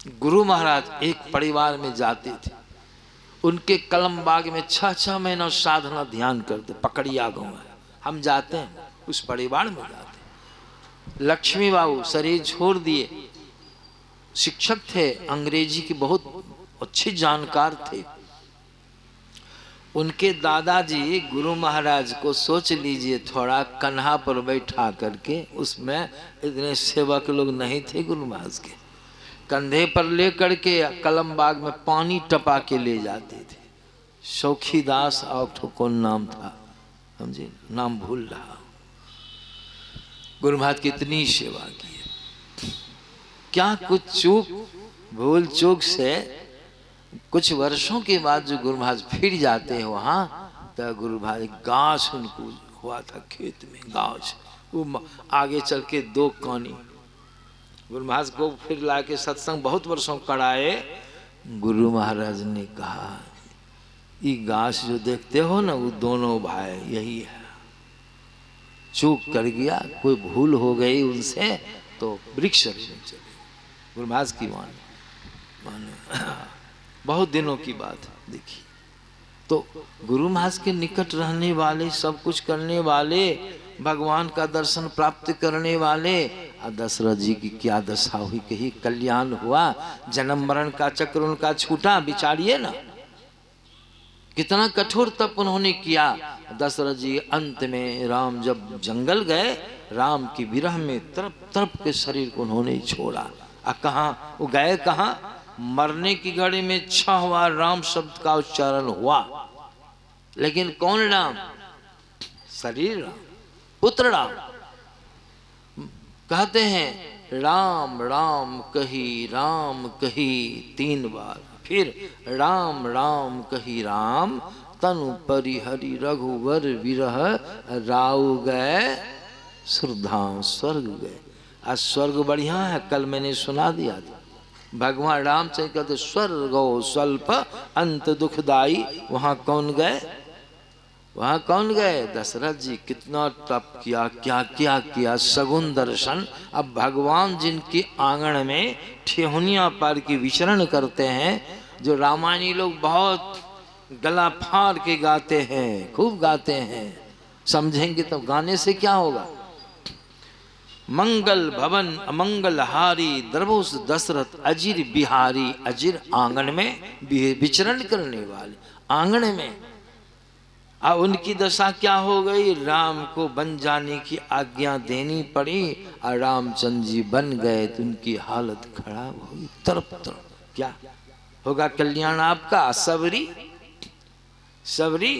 गुरु महाराज एक परिवार में जाते थे, उनके कलम बाग में 6-6 महीना साधना ध्यान करते। पकड़िया गाँव है, हम जाते हैं उस परिवार में जाते। लक्ष्मी बाबू शरीर छोड़ दिए, शिक्षक थे, अंग्रेजी के बहुत अच्छे जानकार थे। उनके दादाजी गुरु महाराज को सोच लीजिए थोड़ा कन्हा पर बैठा करके, उसमें इतने सेवक लोग नहीं थे गुरु महाराज के, कंधे पर ले करके कलम बाग में पानी टपा के ले जाते थे। सौखीदास और कौन नाम था, समझे, नाम भूल रहा। गुरु महाराज की इतनी सेवा की है। क्या कुछ चूक भूल चूक से कुछ वर्षों के बाद जो गुरु महाराज फिर जाते हैं वहां, तो गुरु महाराज गाछ उनको हुआ था खेत में, गाछ वो आगे चल के 2 कानी। गुरु महाराज को फिर लाके सत्संग बहुत वर्षों कराए। गुरु महाराज ने कहा ये गाछ जो देखते हो ना, वो दोनों भाई यही है, चूक कर गया, कोई भूल हो गई उनसे तो वृक्ष चले। गुरु महाराज की माने बहुत दिनों की बात देखी। तो गुरु महाराज के निकट रहने वाले, सब कुछ करने वाले, भगवान का दर्शन प्राप्त करने वाले, दशरथ जी की क्या दशा हुई, कहीं कल्याण हुआ, जन्म मरण का चक्र उनका छूटा। विचारिए ना कितना कठोर तप उन्होंने किया। दशरथ जी अंत में राम जब जंगल गए, राम की विरह में तड़प तड़प के शरीर को उन्होंने छोड़ा। कहाँ वो गए, कहाँ? मरने की घड़ी में 6 बार राम शब्द का उच्चारण हुआ, लेकिन कौन राम? शरीर राम, पुत्र राम। कहते हैं राम राम कही 3 बार, फिर राम राम कही राम, तनु परिहरि रघुवर विरह, राउ गए सुरधाम, स्वर्ग गए। आज स्वर्ग बढ़िया है, कल मैंने सुना दिया था। भगवान राम से कहते स्वर्गो स्वल्प अंत दुखदाई, वहां कौन गए? वहां कौन गए? दशरथ जी। कितना तप किया, क्या क्या किया, सगुन दर्शन। अब भगवान जिनके आंगन में ठेहुनिया पार की विचरण करते हैं, जो रामायणी लोग बहुत गला फाड़ के गाते हैं, खूब गाते हैं, समझेंगे तो गाने से क्या होगा। मंगल भवन अमंगल हारी, द्रवोस दशरथ अजीर बिहारी। अजीर आंगन में विचरण करने वाले, आंगन में। अब उनकी दशा क्या हो गई? राम को बन जाने की आज्ञा देनी पड़ी और रामचंद्र जी बन गए तो उनकी हालत खराब हो गई, तरफ तरफ। क्या होगा कल्याण आपका? सबरी सबरी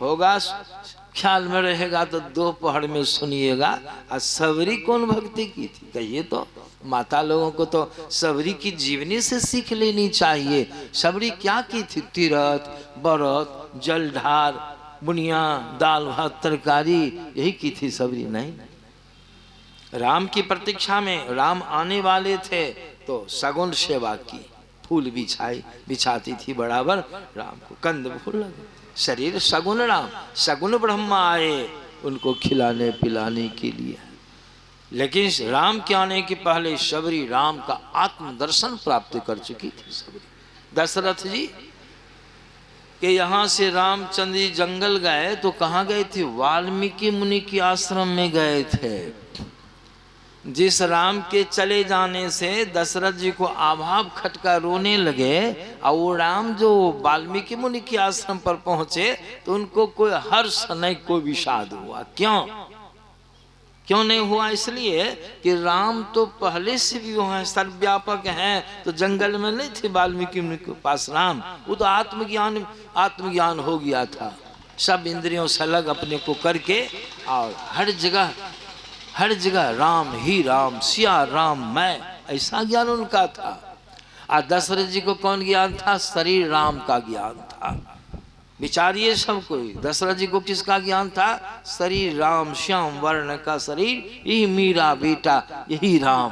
होगा, ख्याल में रहेगा तो दोपहर में सुनिएगा। और सबरी कौन भक्ति की थी कहिए तो? माता लोगों को तो सबरी की जीवनी से सीख लेनी चाहिए। सबरी क्या की थी? तीरथ व्रत, जलधार, बुनिया, दाल भात तरकारी, यही की थी सबरी। नहीं, राम की प्रतीक्षा में, राम आने वाले थे तो सगुन सेवा की, फूल बिछाती थी बराबर। राम को कंद फूल लगे, शरीर सगुन राम, सगुन ब्रह्मा आए उनको खिलाने पिलाने के लिए। लेकिन राम के आने के पहले सबरी राम का आत्म दर्शन प्राप्त कर चुकी थी। सबरी दशरथ जी के यहाँ से रामचंद्र जी जंगल गए तो कहाँ गए थे? वाल्मीकि मुनि के आश्रम में गए थे। जिस राम के चले जाने से दशरथ जी को आभाव खटका, रोने लगे। और वो राम जो वाल्मीकि मुनि के आश्रम पर पहुंचे तो उनको कोई हर्ष नहीं, कोई विषाद हुआ। क्यों नहीं हुआ? इसलिए कि राम तो पहले से भी वहाँ सर्वव्यापक हैं, तो जंगल में नहीं थे वाल्मीकि मुनि के पास राम। वो तो आत्मज्ञान हो गया था, सब इंद्रियों से अलग अपने को करके, और हर जगह राम ही राम, सिया राम मैं, ऐसा ज्ञान उनका था। और दशरथ जी को कौन ज्ञान था? शरीर राम का ज्ञान था। विचारिए सब कोई, दशरथ जी को किसका ज्ञान था? शरीर राम, श्याम वर्ण का शरीर, यही मीरा बेटा, यही राम।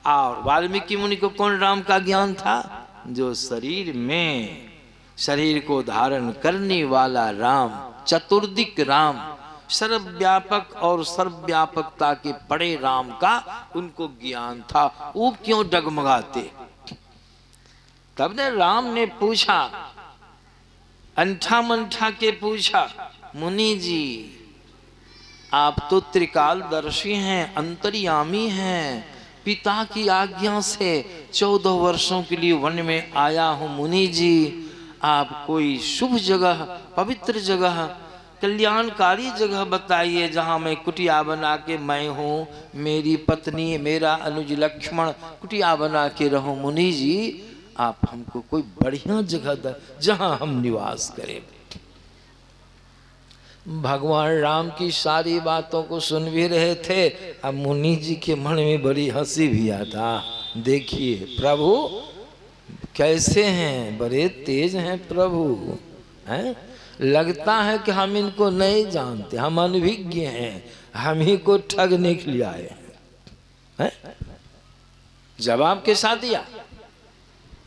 और वाल्मीकि मुनि को कौन राम का ज्ञान था? जो शरीर में, शरीर को धारण करने वाला राम, चतुर्दिक राम, सर्वव्यापक और सर्वव्यापकता के बड़े राम का उनको ज्ञान था। वो क्यों डगमगाते? तब ने राम ने पूछा, अंठा मंठा के पूछा, मुनि जी आप तो त्रिकालदर्शी हैं, अंतर्यामी हैं, पिता की आज्ञा से 14 वर्षों के लिए वन में आया हूं। मुनि जी आप कोई शुभ जगह, पवित्र जगह, कल्याणकारी जगह बताइए जहां मैं कुटिया बना के, मैं हूँ, मेरी पत्नी, मेरा अनुज लक्ष्मण कुटिया बना के रहूं। मुनि जी आप हमको कोई बढ़िया जगह जहां हम निवास करें। भगवान राम की सारी बातों को सुन भी रहे थे, अब मुनि जी के मन में बड़ी हंसी भी आता। देखिए प्रभु कैसे हैं, बड़े तेज हैं प्रभु, हैं? लगता है कि हम इनको नहीं जानते, हम अनभिज्ञ हैं, हम ही को ठगने के लिए आए हैं। जवाब के साथ दिया,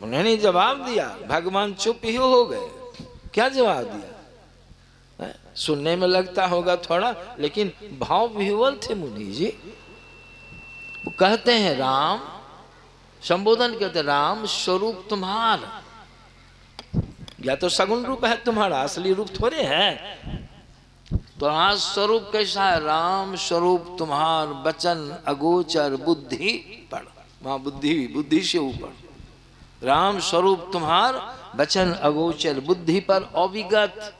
उन्होंने जवाब दिया, भगवान चुप ही हो गए। क्या जवाब दिया? सुनने में लगता होगा थोड़ा, लेकिन भाव विह्वल थे मुनि जी। वो कहते हैं राम, संबोधन कहते हैं, राम स्वरूप तुम्हारा, या तो सगुण रूप है तुम्हारा, असली रूप थोड़े है। तो आज स्वरूप कैसा है? राम स्वरूप तुम्हार, वचन अगोचर, बुद्धि पर, वहां बुद्धि से ऊपर। राम स्वरूप तुम्हार, वचन अगोचर, बुद्धि पर अविगत।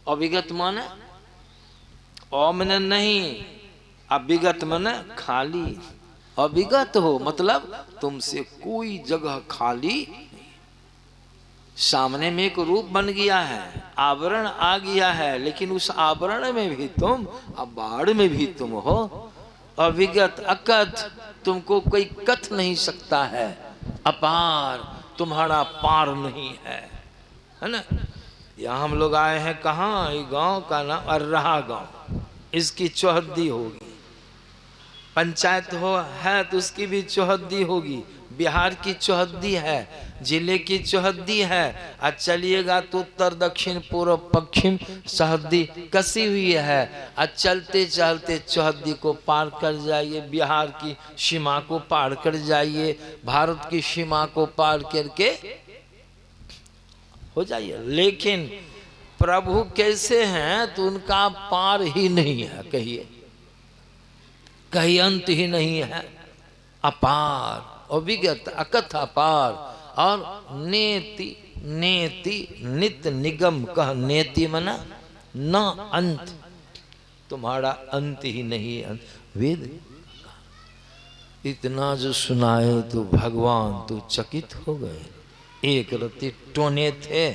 अविगत माने अमन नहीं, अविगत माने खाली। अविगत हो मतलब तुमसे कोई जगह खाली नहीं। सामने में एक रूप बन गया है, आवरण आ गया है, लेकिन उस आवरण में भी तुम, अब बाढ़ में भी तुम हो। अविगत, अकथ, तुमको कोई कथ नहीं सकता है। अपार, तुम्हारा पार नहीं है ना। यहाँ हम लोग आए हैं कहाँ? ये गांव का नाम अर्राहा गांव, इसकी चौहद्दी होगी। पंचायत है तो उसकी भी चौहद्दी होगी। बिहार की चौहद्दी है, जिले की चौहद्दी है। आज चलिएगा तो उत्तर दक्षिण पूर्व पश्चिम चौहद्दी कसी हुई है। आज चलते चलते चौहद्दी को पार कर जाइए, बिहार की सीमा को पार कर जाइए, भारत की सीमा को पार करके हो जाइए। लेकिन प्रभु कैसे हैं तो उनका पार ही नहीं है, कहिए, कहीं अंत ही नहीं है। अपार, अविगत, अकथ, अपार। और नेति, नेति नित निगम, कह नेति मना न अंत, तुम्हारा अंत ही नहीं है। वेद इतना जो सुनाए तो भगवान तो चकित हो गए। एक रत्ती टोने थे,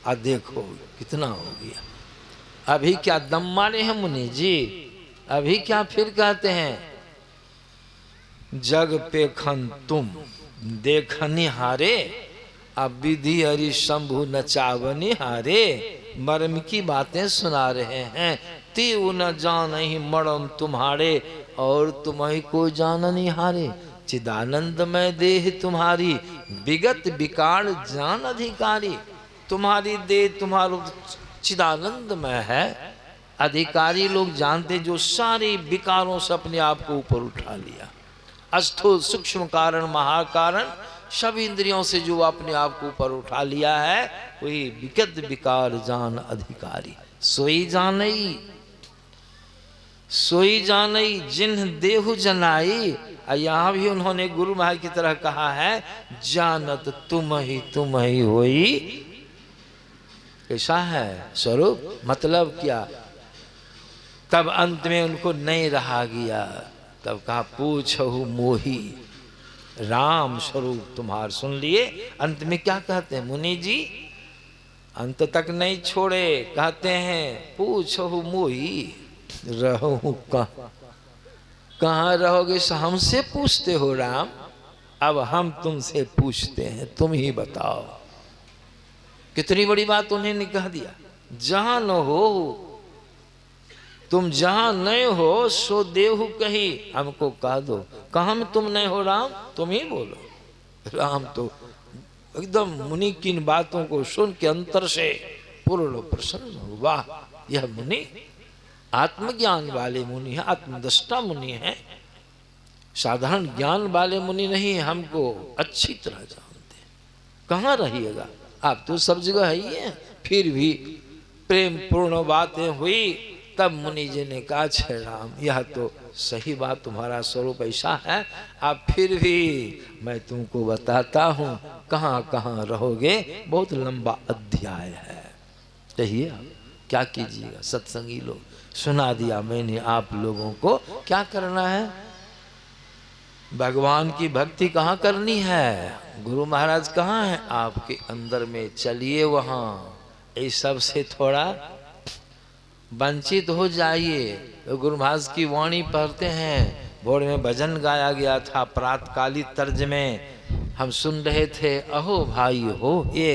आ देखो कितना हो गया। अभी क्या दम मारे हैं मुनि जी, अभी क्या फिर कहते हैं, जग पे खन तुम देखनी हारे, अब विधि हरि शंभु नचावनी हारे। मर्म की बातें सुना रहे हैं। तीव न जान ही मरम तुम्हारे, और तुम्हें को जाननी हारे। चिदानंदमय देह तुम्हारी, विगत विकार जान अधिकारी। तुम्हारी देह तुम्हारा चिदानंदमय है, अधिकारी लोग जानते, जो सारे विकारों से अपने आप को ऊपर उठा लिया। अस्थूल सूक्ष्म कारण महाकारण सब इंद्रियों से जो अपने आप को ऊपर उठा लिया है, वही विगत विकार जान अधिकारी। सोई जानई, सोई जानई जिन्ह देहु जनाई। यहाँ भी उन्होंने गुरु महाराज की तरह कहा है, जानत तुम ही होई। कैसा है स्वरूप, मतलब क्या? तब अंत में उनको नहीं रहा गया, तब कहा पूछहु मोही, राम स्वरूप तुम्हार। सुन लिए अंत में क्या कहते हैं मुनि जी? अंत तक नहीं छोड़े, कहते हैं पूछहु मोही, रहूं कहाँ रहोगे? हमसे पूछते हो राम, अब हम तुमसे पूछते हैं, तुम ही बताओ। कितनी बड़ी बात उन्होंने कह दिया। जहां न हो तुम, जहां नहीं हो सो देहु कही, हमको कह दो कहाँ में तुम नहीं हो राम, तुम ही बोलो। राम तो एकदम मुनि की इन बातों को सुन के अंतर से पूर्ण प्रसन्न हो। वाह, यह मुनि आत्मज्ञान वाले मुनि है, आत्मदृष्टा मुनि है, साधारण ज्ञान वाले मुनि नहीं, हमको अच्छी तरह जानते। कहाँ रहिएगा, आप तो सब जगह है ही है। फिर भी प्रेम पूर्ण बातें हुई, तब मुनि जी ने कहा छे राम, यह तो सही बात, तुम्हारा स्वरूप ऐसा है, आप फिर भी मैं तुमको बताता हूँ कहाँ कहाँ रहोगे, बहुत लंबा अध्याय है। कहिए आप क्या कीजिएगा, सत्संगी लोग, सुना दिया मैंने आप लोगों को। क्या करना है, भगवान की भक्ति कहाँ करनी है, गुरु महाराज कहाँ है, आपके अंदर में, चलिए वहाँ। इस सब से थोड़ा वंचित हो जाइए। तो गुरु महाराज की वाणी पढ़ते हैं, भोर में भजन गाया गया था प्रातकाली तर्ज में, हम सुन रहे थे। अहो भाई हो ये,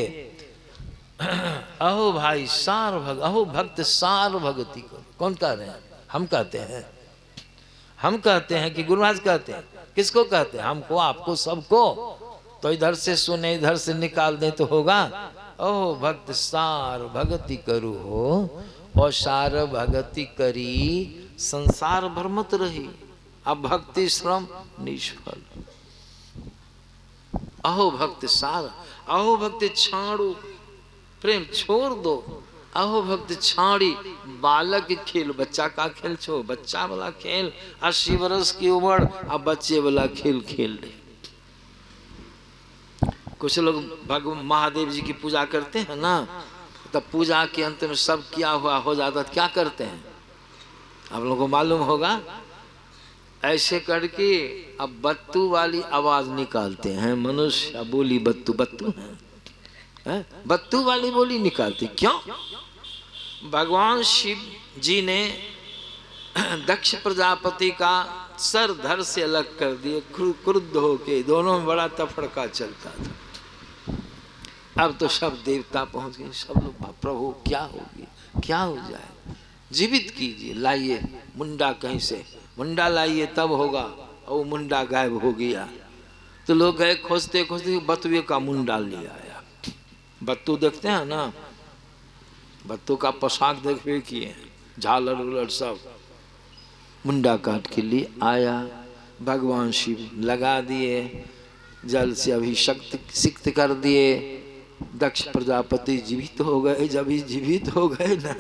अहो भाई सार भग, अहो भक्त सार भगति को। कौन कह रहे हैं, हम कहते हैं, हम कहते हैं कि गुरु महाराज कहते हैं। किसको कहते हैं, हमको, आपको, सबको। तो इधर से सुने इधर से निकाल दे तो होगा। ओह भक्त सार भगति करू हो, और सार भगति करी संसार भ्रमत रही, अब भक्ति श्रम निष्फल। अहो भक्त सार, अहो भक्त छाड़ू, प्रेम छोड़ दो। अहो भक्त छाड़ी, बालक खेल, बच्चा का खेल छो, बच्चा वाला खेल, 80 वर्ष की उम्र, अब बच्चे वाला खेल खेल रहे। कुछ लोग भगवान महादेव जी की पूजा करते हैं ना, तब पूजा के अंत में सब किया हुआ हो जाता, क्या करते हैं आप लोगों को मालूम होगा, ऐसे करके अब बत्तू वाली आवाज निकालते हैं मनुष्य। बोली बत्तू, बत्तू है, बत्तू वाली बोली निकालती। क्यों, भगवान शिव जी ने दक्ष प्रजापति का सर धड़ से अलग कर दिए, क्रुद्ध होके, दोनों में बड़ा तफड़का चलता था। अब तो सब देवता पहुंच गए, सब लोग प्रभु क्या होगी, क्या हो जाए, जीवित कीजिए, लाइए मुंडा कहीं से, मुंडा लाइए तब होगा। और मुंडा गायब हो गया, तो लोग गए खोजते खोजते, बतुए का मुंडा ले आया। बत्तू देखते हैं ना, बत्तू का पोशाक देखते किए, झालर उलर सब, मुंडा काट के लिए आया। भगवान शिव लगा दिए, जल से अभिषेक सिक्त कर दिए। दक्ष प्रजापति जीवित हो गए। जब ही जीवित हो गए ना,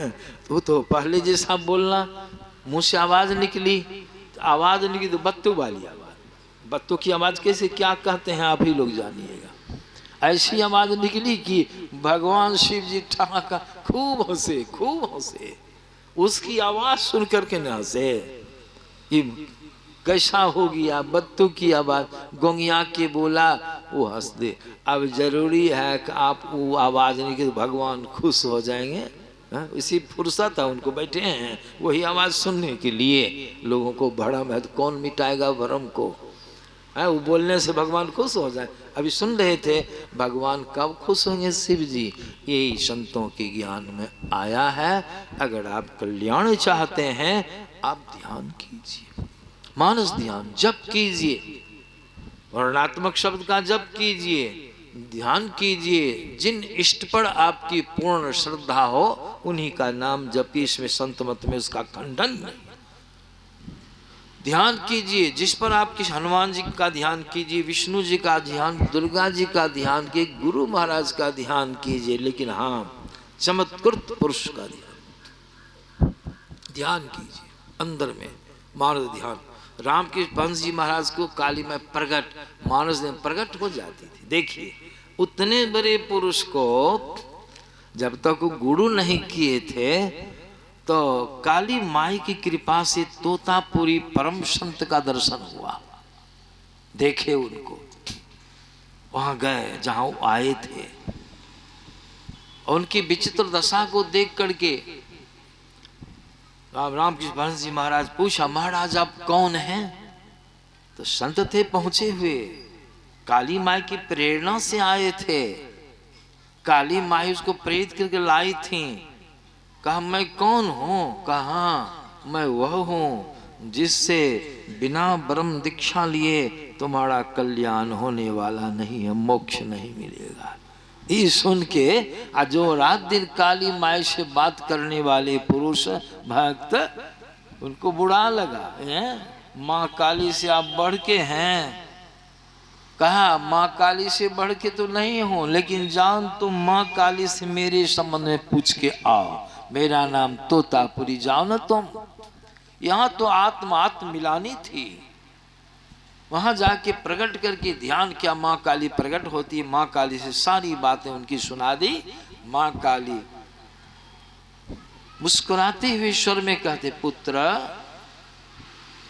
तो पहले जैसा बोलना, मुंह से आवाज निकली, आवाज निकली तो बत्तू वाली आवाज। बत्तू की आवाज कैसे, क्या कहते हैं आप ही लोग जानिएगा। ऐसी आवाज निकली कि भगवान शिव जी ठहाका, खूब हंसे, खूब हंसे। उसकी आवाज सुन करके न हंसे, कैसा हो गया, बत्तू की आवाज, गोंगिया के बोला, वो हंस दे। अब जरूरी है कि आप वो आवाज नहीं कि भगवान खुश हो जाएंगे, इसी फुर्सत है उनको, बैठे हैं वही आवाज सुनने के लिए। लोगों को भरम है तो कौन मिटाएगा भरम को, है वो बोलने से भगवान खुश हो जाए। अभी सुन रहे थे, भगवान कब खुश होंगे शिव जी, यही संतों के ज्ञान में आया है। अगर आप कल्याण चाहते हैं, आप ध्यान कीजिए, मानस ध्यान जप कीजिए, वर्णात्मक शब्द का जप कीजिए, ध्यान कीजिए। जिन इष्ट पर आपकी पूर्ण श्रद्धा हो उन्हीं का नाम जपिए, इसमें संत मत में उसका खंडन नहीं। ध्यान कीजिए, जिस पर आपकी हनुमान जी का ध्यान कीजिए, विष्णु जी का ध्यान, दुर्गा जी का ध्यान कीजिए, गुरु महाराज का ध्यान कीजिए, लेकिन हाँ चमत्कृत पुरुष का ध्यान कीजिए अंदर में, मानस ध्यान। राम के वंश जी महाराज को काली में प्रगट, मानस में प्रगट हो जाती थी। देखिए उतने बड़े पुरुष को जब तक गुरु नहीं किए थे, तो काली माई की कृपा से तोतापुरी परम संत का दर्शन हुआ। देखे उनको, वहां गए जहां वो आए थे, उनकी विचित्र दशा को देख करके राम कृष्ण वंश जी महाराज पूछा, महाराज आप कौन हैं? तो संत थे पहुंचे हुए, काली माई की प्रेरणा से आए थे। काली माई उसको प्रेरित करके लाई थी। कहा मैं कौन हूँ? कहा मैं वह हूँ जिससे बिना ब्रह्म दीक्षा लिए तुम्हारा कल्याण होने वाला नहीं है, मोक्ष नहीं मिलेगा। ये सुन के जो रात दिन काली माई से बात करने वाले पुरुष भक्त, उनको बुरा लगा, माँ काली से आप बढ़ के हैं, कहा माँ काली से बढ़ के तो नहीं हूं, लेकिन जान तुम माँ काली से मेरे संबंध में पूछ के आओ। मेरा नाम तोतापुरी, जाओ ना तुम। यहाँ तो आत्म मिलानी थी, वहां जाके प्रकट करके ध्यान किया, माँ काली प्रकट होती है। माँ काली से सारी बातें उनकी सुना दी। माँ काली मुस्कुराते हुए स्वर में कहते, पुत्र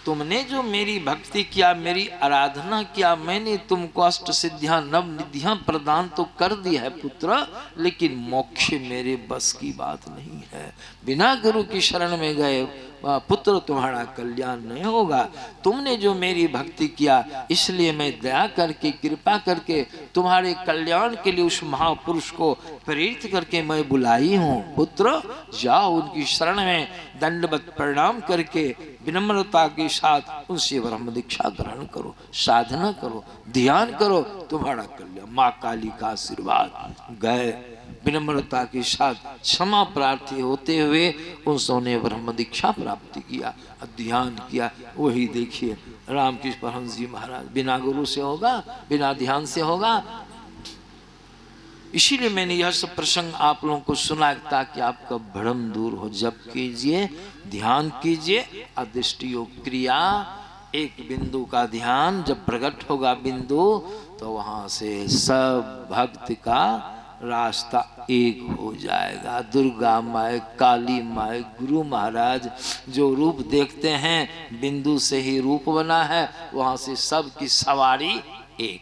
तुमने जो मेरी भक्ति किया, मेरी आराधना किया, मैंने तुमको अष्ट सिद्धियां नव निधियां प्रदान तो कर दी है पुत्र, लेकिन मोक्ष मेरे बस की बात नहीं है। बिना गुरु की शरण में गए पुत्र तुम्हारा कल्याण नहीं होगा। तुमने जो मेरी भक्ति किया, इसलिए मैं दया करके कृपा करके तुम्हारे कल्याण के लिए उस महापुरुष को प्रेरित करके मैं बुलाई हूँ। पुत्र जाओ उनकी शरण में दंडवत प्रणाम करके विनम्रता के साथ उनसे ब्रह्म दीक्षा ग्रहण करो, साधना करो, ध्यान करो, तुम्हारा कल्याण। माँ काली का आशीर्वाद। गए विनम्रता के साथ क्षमा प्रार्थी होते हुए उन्होंने ब्रह्म दीक्षा प्राप्ति किया, ध्यान किया। वही देखिए रामकृष्ण परमहंस जी महाराज, बिना गुरु से होगा, बिना ध्यान से होगा। इसीलिए मैंने यह सब प्रसंग आप लोगों को सुना ताकि आपका भ्रम दूर हो। जप कीजिए, ध्यान कीजिए, अदृष्टि योग क्रिया, एक बिंदु का ध्यान जब प्रकट होगा बिंदु, तो वहां से सब भक्त का रास्ता एक हो जाएगा। दुर्गा माए, काली माए, गुरु महाराज जो रूप देखते हैं, बिंदु से ही रूप बना है, वहां से सब की सवारी एक।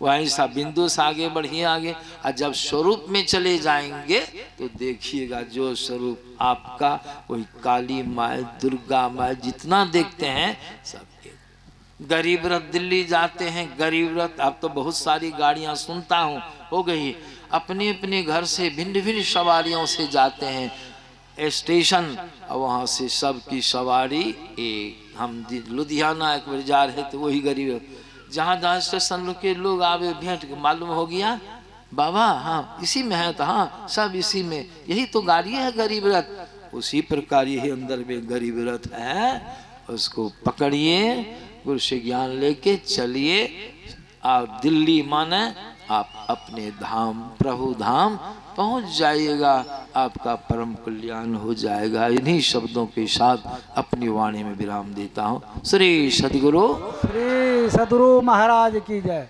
वहीं सा बिंदु से आगे बढ़िए आगे, और जब स्वरूप में चले जाएंगे तो देखिएगा जो स्वरूप आपका, वही काली माए, दुर्गा माए जितना देखते हैं सब। गरीब रथ दिल्ली जाते हैं, गरीब रथ, अब तो बहुत सारी गाड़ियां सुनता हूँ हो गई, अपने अपने घर से भिन्न भिन्न सवारियों से जाते हैं स्टेशन, और वहाँ से सब की सवारी एक। हम लुधियाना एक बार जा रहे थे, वही गरीब रथ, जहाँ जहाँ स्टेशन रुके लोग आवे, भेंट मालूम हो गया, बाबा हाँ इसी में है, तो हाँ सब इसी में, यही तो गाड़ी है गरीब रथ। उसी प्रकार यही अंदर में गरीब रथ है, उसको पकड़िए, गुरु से ज्ञान लेके चलिए। आप दिल्ली माने आप अपने धाम, प्रभु धाम पहुंच जाइएगा, आपका परम कल्याण हो जाएगा। इन्हीं शब्दों के साथ अपनी वाणी में विराम देता हूँ। श्री सद्गुरु महाराज की जय।